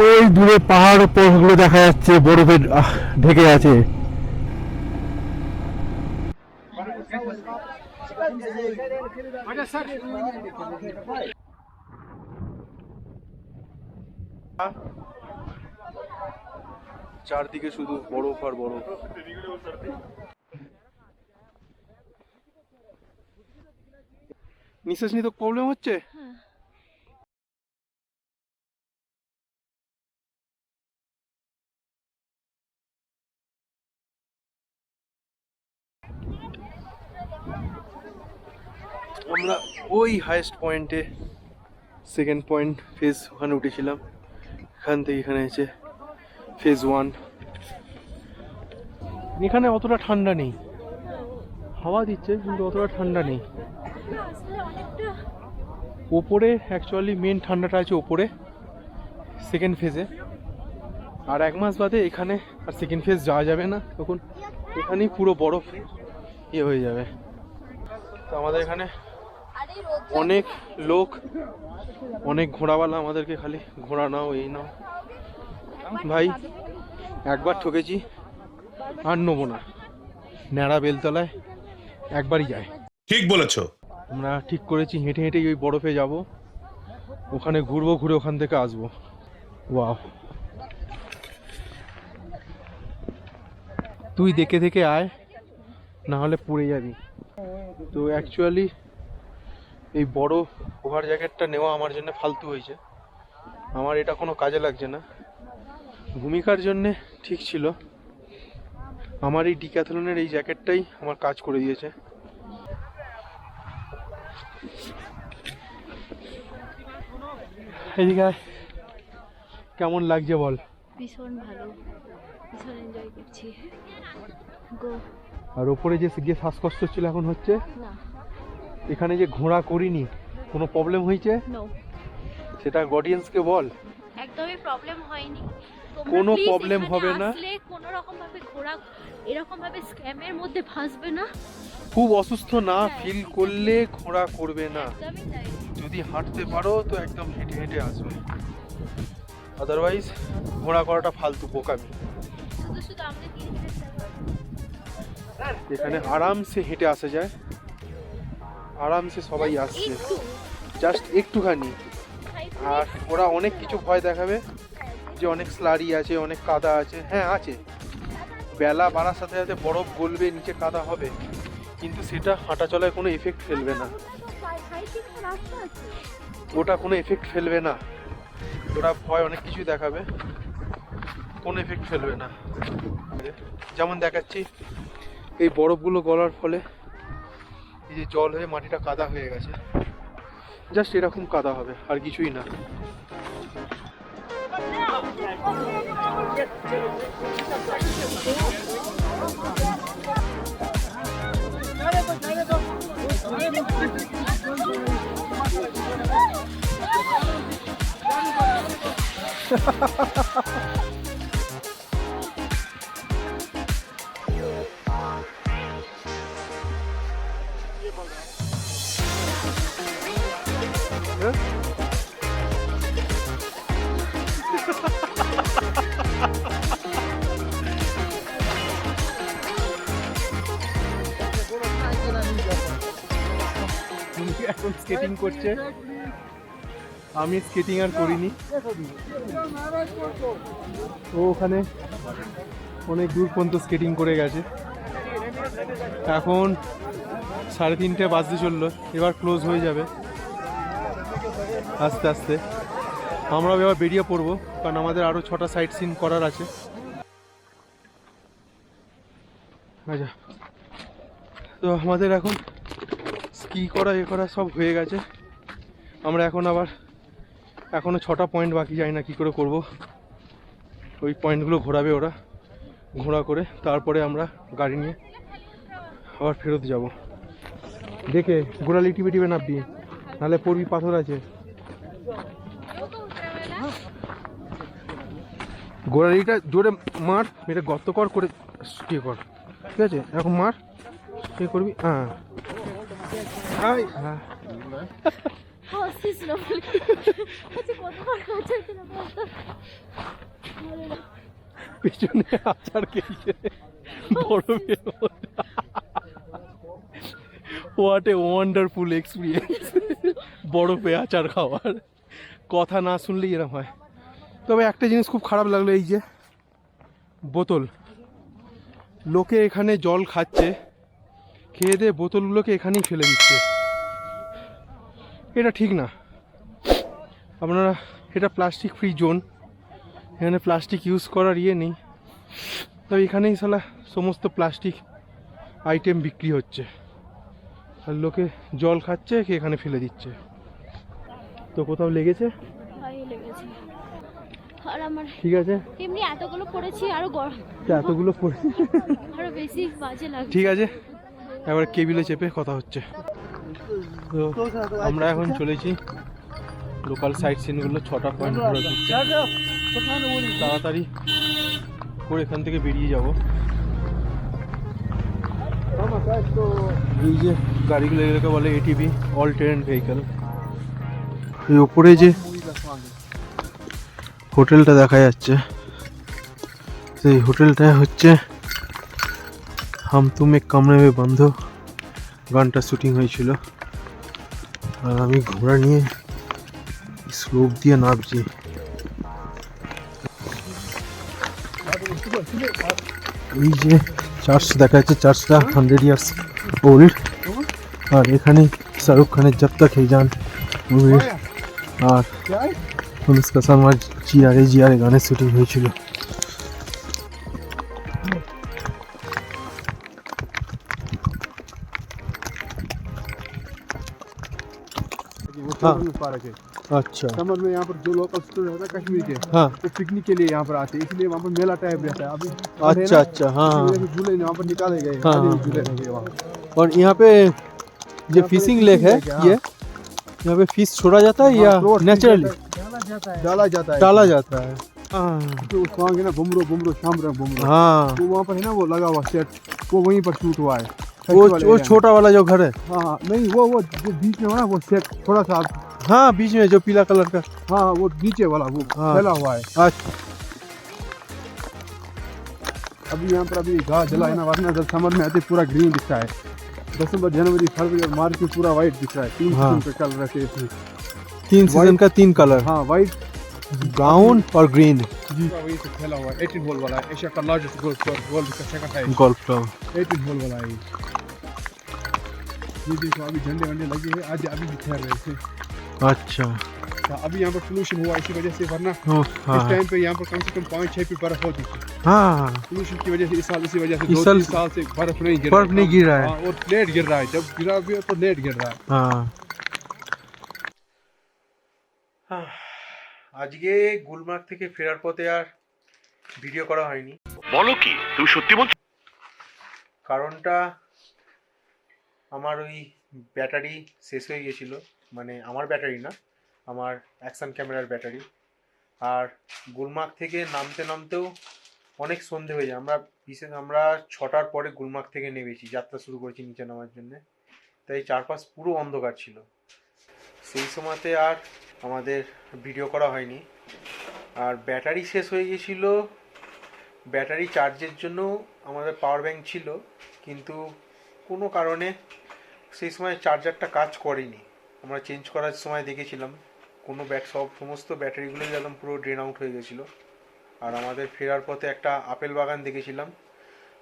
ওই দূরে পাহাড় পর্বতগুলো দেখা যাচ্ছে, বরফে ঢেকে আছে। চারদিকে শুধু বরফ আর বরফ। নিঃশ্বাস নিতে প্রবলেম হচ্ছে? আমরা ওই হাইয়েস্ট পয়েন্টে, সেকেন্ড পয়েন্ট ফেজ ওখানে উঠেছিলাম। এখান থেকে এখানে এসে ফেজ 1। এখানে অতটা ঠান্ডা নেই, হাওয়া দিচ্ছে কিন্তু অতটা ঠান্ডা নেই। ওপরে অ্যাকচুয়ালি মেন ঠান্ডাটা আছে ওপরে সেকেন্ড ফেজে। আর 1 মাস বাদে এখানে আর সেকেন্ড ফেজ যাওয়া যাবে না, তখন এখানেই পুরো বরফ হয়ে যাবে। তো আমাদের এখানে অনেক লোক, অনেক ঘোড়াওয়ালা আমাদেরকে খালি ঘোড়া নাও এই নাও। ভাই একবার ঠকেছি, আর নেবো না। ন্যাড়া বেলতলায় একবারই যায়। ঠিক বলেছো। আমরা ঠিক করেছি হেঁটে হেঁটেই ওই বরফে যাব, ওখানে ঘুরবো, ঘুরে ওখান থেকে আসবো। ওয়াও, তুই দেখে দেখে আয়, না হলে পড়ে যাবি। তো অ্যাকচুয়ালি এই বড় ওভার জ্যাকেটটা নেওয়া আমার জন্য ফালতু হয়েছে। আমার এটা কোনো কাজে লাগছে না। ভূমিকার জন্যে ঠিক ছিল, আমার এই ডিক্যাথলনের এই জ্যাকেটটাই আমার কাজ করে দিয়েছে। এদিকে কেমন লাগছে বল? ভীষণ ভালো, ভীষণ এনজয় করছি। গো। আর ওপরে যে গিয়ে শ্বাসকষ্ট ছিল এখন হচ্ছে না। এখানে যে ঘোড়া করিনি, কোনো প্রবলেম হয়েছে? নো। সেটা অডিয়েন্সকে বল। একদমই প্রবলেম হয়নি। কোনো প্রবলেম হবে না। আসলে কোনো রকম ভাবে ঘোড়া এরকম ভাবে স্ক্যামের মধ্যে ফাঁসবে না। খুব অসুস্থ না ফিল করলে ঘোড়া করবে না। একদমই তাই। যদি হাঁটতে পারো তো একদম হেঁটে হেঁটে আসবে, আদারওয়াইজ ঘোড়া করাটা ফালতু বোকামি। শুধু শুধু আমরা কি এখানে আরামসে হেঁটে আসা যায়, আরামসে সবাই আসছে, জাস্ট একটুখানি। আর ওরা অনেক কিছু ভয় দেখাবে যে অনেক স্লারি আছে, অনেক কাদা আছে। হ্যাঁ আছে, বেলা বাড়ার সাথে সাথে বরফ গলবে, নিচে কাদা হবে, কিন্তু সেটা হাঁটা চলায় কোনো এফেক্ট ফেলবে না। ওটা কোনো এফেক্ট ফেলবে না। ওরা ভয় অনেক কিছু দেখাবে, কোনো এফেক্ট ফেলবে না। যেমন দেখাচ্ছি, এই বরফগুলো গলার ফলে এই যে জল হয়ে মাটিটা কাদা হয়ে গেছে, জাস্ট এরকম কাদা হবে, আর কিছুই না। এখন স্কেটিং করছে, আমি স্কেটিং আর করিনি। ও ওখানে অনেক দূর পর্যন্ত স্কেটিং করে গেছে। এখন 3:30 বাজতে চললো, এবার ক্লোজ হয়ে যাবে আস্তে আস্তে। আমরাও এবার বেরিয়ে পড়বো, কারণ আমাদের আরও 6টা সাইট সিন করার আছে। আচ্ছা, তো আমাদের এখন স্কি করা এ করা সব হয়ে গেছে। আমরা এখন আবার এখনও 6টা পয়েন্ট বাকি, যাই না কী করে করব। ওই পয়েন্টগুলো ঘোরাবে ওরা, ঘোরা করে তারপরে আমরা গাড়ি নিয়ে আবার ফেরত যাব। দেখে গোড়ালি টিপে টিপে নামবি, নাহলে পড়বি, পাথর আছে। গোড়ালিটা জোরে মার, এটা গর্ত কর করে ইয়ে কর, ঠিক আছে? এখন মার, কি করবি? হ্যাঁ হ্যাঁ বলছিস না বলে আচ্ছা কতবার খাচ্ছি না বলতো পিছনে আচার খেয়েছে বরফের মধ্যে। হোয়াট এ ওয়ান্ডারফুল এক্সপিরিয়েন্স বরফে আচার খাওয়ার। কথা না শুনলেই এরকম হয়। তবে একটা জিনিস খুব খারাপ লাগলো, এই যে বোতল, লোকে এখানে জল খাচ্ছে, খেয়ে দিয়ে বোতলগুলোকে এখানেই ফেলে দিচ্ছে। এটা ঠিক না। আপনারা, এটা প্লাস্টিক ফ্রি জোন, এখানে প্লাস্টিক ইউজ করার ইয়ে নেই। তবে এখানেই সালা সমস্ত প্লাস্টিক আইটেম বিক্রি হচ্ছে, আর লোকে জল খাচ্ছে, কে এখানে ফেলে দিচ্ছে। তো কোথাও লেগেছে? ভাই লেগেছে। আর আমার ঠিক আছে, এমনি এতগুলো পড়েছি, আরো গরম, এতগুলো পড়ে আরো বেশি বাজে লাগছে। ঠিক আছে, এবার কেবিলে চেপে কথা হচ্ছে। তো আমরা এখন চলেছি লোকাল সাইট সিনগুলো 6টা পয়েন্ট ঘোরা হচ্ছে। তাড়াতাড়ি করে এখান থেকে বেরিয়ে যাব। এই যে গাড়িগুলো, এগুলোকে বলে এটিভি, অল টেরেন ভেহিকেল। এই উপরে যে হোটেলটা দেখা যাচ্ছে, সেই হোটেলটা হচ্ছে হাম তুম এক কামরে মে বন্ধ, গানটা শুটিং হয়েছিল। আর আমি ঘোড়া নিয়ে স্লোপ দিয়ে নামছি। এই যে চার্চ দেখা যাচ্ছে, চার্চটা 100 ইয়ার্স ওল্ড। আর এখানে শাহরুখ খানের জব তক হে জান মুভির আর অনুষ্কা শর্মার জিআরে গানের শুটিং হয়েছিল। हाँ पार्क है। अच्छा, समर में यहाँ पर जो लोकल स्टूडेंट रहता है कश्मीर के, हाँ, वो पिकनिक के लिए यहाँ पर आते हैं, इसलिए वहाँ पर मेला टाइप रहता है। अभी अच्छा अच्छा, हाँ हाँ। झूले वहाँ पर निकाले गए, हाँ, खाली हाँ। झूले रहेंगे वहाँ। और यहाँ पे जो पे फिशिंग fishing लेक है, lake है, हाँ। ये यहाँ पे फिश छोड़ा जाता है या हाँ, फ्लोट नेचुरली डाला जाता है। डाला जाता है? हाँ तो उस वहाँ के ना बुमरो शाम बुमरो, हाँ, तो वहाँ पर है ना वो लगा हुआ सेट, वो वहीं पर शूट हुआ है। वो festival area में। छोटा वाला जो घर है, हाँ नहीं, वो जो बीच में हो ना वो सेट थोड़ा सा, हाँ बीच में जो पीला कलर का। हाँ वो नीचे वाला वो हाँ। फैला हुआ है। अच्छा, अभी यहाँ पर अभी घास जला है ना, वरना जब समर में आते पूरा ग्रीन दिखता है। दिसंबर जनवरी फरवरी और मार्च में पूरा वाइट दिख रहा है। 3 हाँ। किस्म के कलर रहते हैं इसमें। 3 सीजन का 3 कलर, हाँ वाइट ब्राउन और ग्रीन। जी वही से फैला हुआ है। 18 होल वाला है, एशिया का लार्जेस्ट गोल्ड का सेकंड है। Golf club. 18 होल वाला है ये देखो, अभी झंडे वंडे लगे हैं, आज अभी भी ठहर रहे थे। अच्छा, हाँ, अभी यहाँ पर पोल्यूशन हुआ इसी वजह से, वरना हाँ इस हाँ टाइम पे यहाँ पर कम से कम 5-6 फीट बर्फ होती थी। हाँ, पोल्यूशन की वजह से इस साल इसी वजह से इस 2-3 साल से बर्फ नहीं गिर बर्फ नहीं गिर रहा है। हाँ, और लेट गिर रहा है, जब गिरा भी है तो लेट गिर रहा है। हाँ। আজকে গুলমার্গ থেকে ফেরার পথে আর ভিডিও করা হয়নি। বলো কি তুমি সত্যি বলছো? কারণটা আমার ওই ব্যাটারি শেষ হয়ে গেছিল, মানে আমার ব্যাটারি না, আমার অ্যাকশন ক্যামেরার ব্যাটারি। আর গুলমার্গ থেকে নামতে নামতেও অনেক সন্ধে হয়ে যায়। আমরা 6টার পরে গুলমার্গ থেকে নেমেছি, যাত্রা শুরু করেছি নিচে নামার জন্যে। তাই চারপাশ পুরো অন্ধকার ছিল। সেই সময়তে আর আমাদের ভিডিও করা হয়নি। আর ব্যাটারি শেষ হয়ে গেছিল, ব্যাটারি চার্জের জন্য আমাদের পাওয়ার ব্যাংক ছিল, কিন্তু কোনো কারণে সেই সময় চার্জারটা কাজ করেনি। আমরা চেঞ্জ করার সময় দেখেছিলাম কোনো সমস্ত ব্যাটারিগুলোই একদম পুরো ড্রেন আউট হয়ে গেছিলো। আর আমাদের ফেরার পথে একটা আপেল বাগান দেখেছিলাম,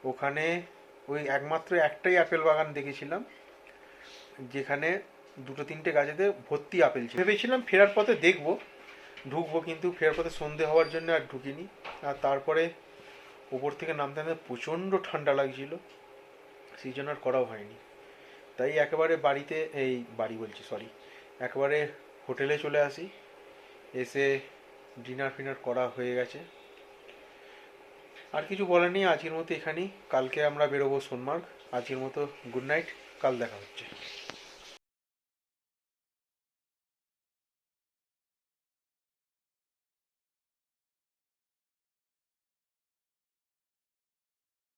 ওখানে ওই একমাত্র একটাই আপেল বাগান দেখেছিলাম যেখানে 2-3টে গাছেতে ভর্তি আপেল ছিল। ভেবেছিলাম ফেরার পথে ঢুকবো, কিন্তু ফেরার পথে সন্ধে হওয়ার জন্য আর ঢুকিনি। আর তারপরে ওপর থেকে নামতে নামতে প্রচণ্ড ঠান্ডা লাগছিল, সেই জন্য আর করাও হয়নি। তাই একেবারে একেবারে হোটেলে চলে আসি। এসে ডিনার ফিনার করা হয়ে গেছে। আর কিছু বলার নেই, আজকের মতো এখানেই। কালকে আমরা বেরোবো সোনমার্গ। আজকের মতো গুড নাইট, কাল দেখা হচ্ছে।